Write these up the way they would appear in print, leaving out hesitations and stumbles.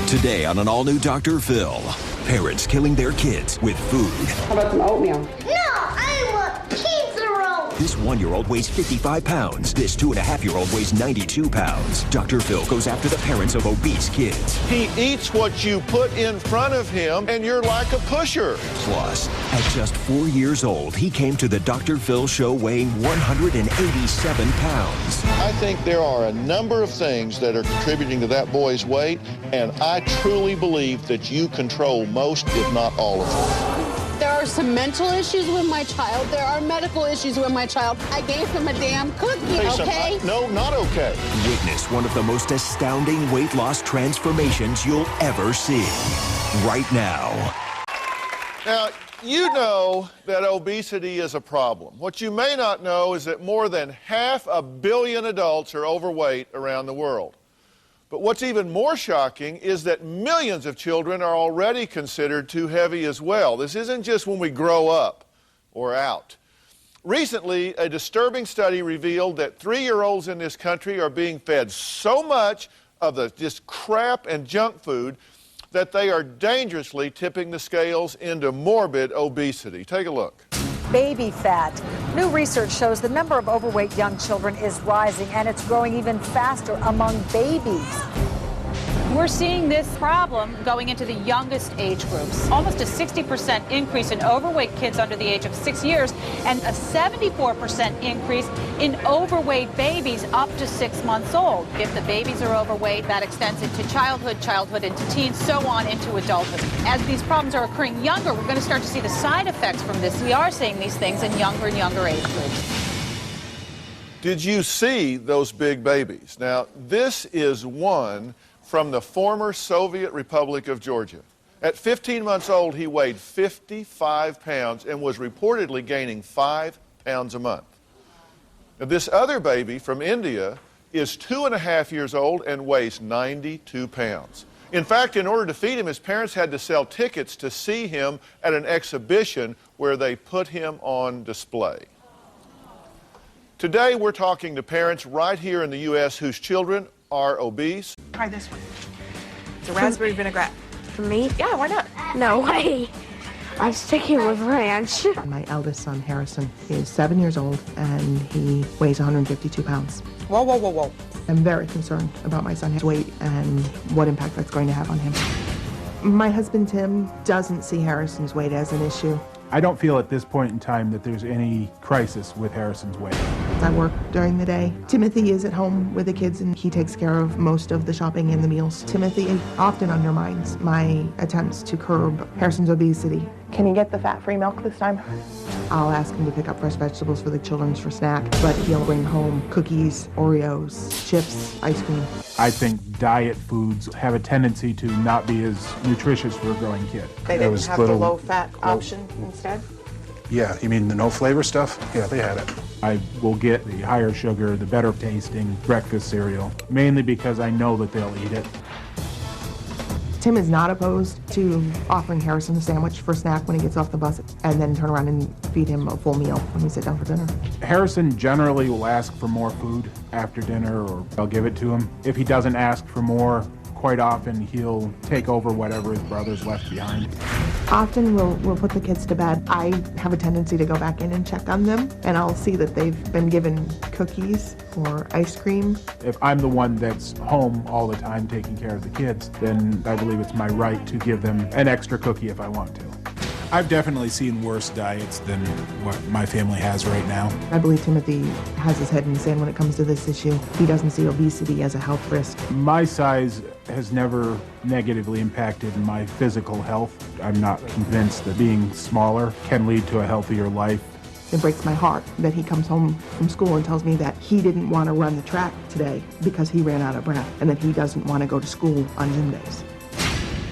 Today on an all-new Dr. Phil, parents killing their kids with food. How about some oatmeal? No, I want pizza roll. This 1-year-old weighs 55 pounds. This 2.5-year-old weighs 92 pounds. Dr. Phil goes after the parents of obese kids. He eats what you put in front of him, and you're like a pusher. Plus, at just 4 years old, he came to the Dr. Phil show weighing 187 pounds. I think there are a number of things that are contributing to that boy's weight, and I truly believe that you control most, if not all of them. There are some mental issues with my child. There are medical issues with my child. I gave him a damn cookie, okay? No, not okay. Witness one of the most astounding weight loss transformations you'll ever see. Right now. Now, you know that obesity is a problem. What you may not know is that more than 500 million adults are overweight around the world. But what's even more shocking is that millions of children are already considered too heavy as well. This isn't just when we grow up or out. Recently, a disturbing study revealed that 3-year-olds in this country are being fed so much of this crap and junk food that they are dangerously tipping the scales into morbid obesity. Take a look. Baby fat. New research shows the number of overweight young children is rising, and it's growing even faster among babies. We're seeing this problem going into the youngest age groups. Almost a 60% increase in overweight kids under the age of 6 years, and a 74% increase in overweight babies up to 6 months old. If the babies are overweight, that extends into childhood into teens, so on into adulthood. As these problems are occurring younger, we're going to start to see the side effects from this. We are seeing these things in younger and younger age groups. Did you see those big babies? Now, this is one from the former Soviet Republic of Georgia. At 15 months old, he weighed 55 pounds and was reportedly gaining 5 pounds a month. Now, this other baby from India is 2.5 years old and weighs 92 pounds. In fact, in order to feed him, his parents had to sell tickets to see him at an exhibition where they put him on display. Today, we're talking to parents right here in the U.S. whose children are obese. Try this one. It's a raspberry vinaigrette. For me? Yeah, why not? No way. I'm sticking with ranch. My eldest son, Harrison, is 7 years old, and he weighs 152 pounds. Whoa, whoa, whoa, whoa. I'm very concerned about my son's weight and what impact that's going to have on him. My husband, Tim, doesn't see Harrison's weight as an issue. I don't feel at this point in time that there's any crisis with Harrison's weight. I work during the day. Timothy is at home with the kids, and he takes care of most of the shopping and the meals. Timothy often undermines my attempts to curb Harrison's obesity. Can you get the fat-free milk this time? I'll ask him to pick up fresh vegetables for the children for snack, but he'll bring home cookies, Oreos, chips, ice cream. I think diet foods have a tendency to not be as nutritious for a growing kid. They didn't have the low-fat option instead? Yeah, you mean the no-flavor stuff? Yeah, they had it. I will get the higher sugar, the better tasting breakfast cereal, mainly because I know that they'll eat it. Tim is not opposed to offering Harrison a sandwich for snack when he gets off the bus, and then turn around and feed him a full meal when we sit down for dinner. Harrison generally will ask for more food after dinner, or I'll give it to him. If he doesn't ask for more, quite often he'll take over whatever his brother's left behind. Often we'll put the kids to bed. I have a tendency to go back in and check on them, and I'll see that they've been given cookies or ice cream. If I'm the one that's home all the time taking care of the kids, then I believe it's my right to give them an extra cookie if I want to. I've definitely seen worse diets than what my family has right now. I believe Timothy has his head in the sand when it comes to this issue. He doesn't see obesity as a health risk. My size has never negatively impacted my physical health. I'm not convinced that being smaller can lead to a healthier life. It breaks my heart that he comes home from school and tells me that he didn't want to run the track today because he ran out of breath, and that he doesn't want to go to school on gym days.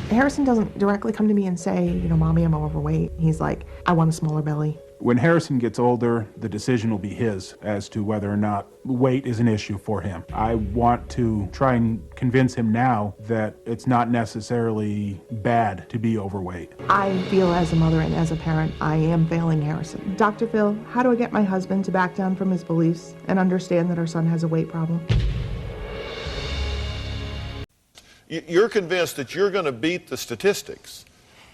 Harrison doesn't directly come to me and say, Mommy, I'm overweight. He's like, I want a smaller belly. When Harrison gets older, the decision will be his as to whether or not weight is an issue for him. I want to try and convince him now that it's not necessarily bad to be overweight. I feel as a mother and as a parent, I am failing Harrison. Dr. Phil, how do I get my husband to back down from his beliefs and understand that our son has a weight problem? You're convinced that you're going to beat the statistics,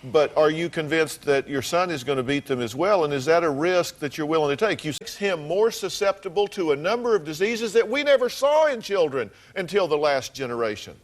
but are you convinced that your son is going to beat them as well? And is that a risk that you're willing to take? You make him more susceptible to a number of diseases that we never saw in children until the last generation.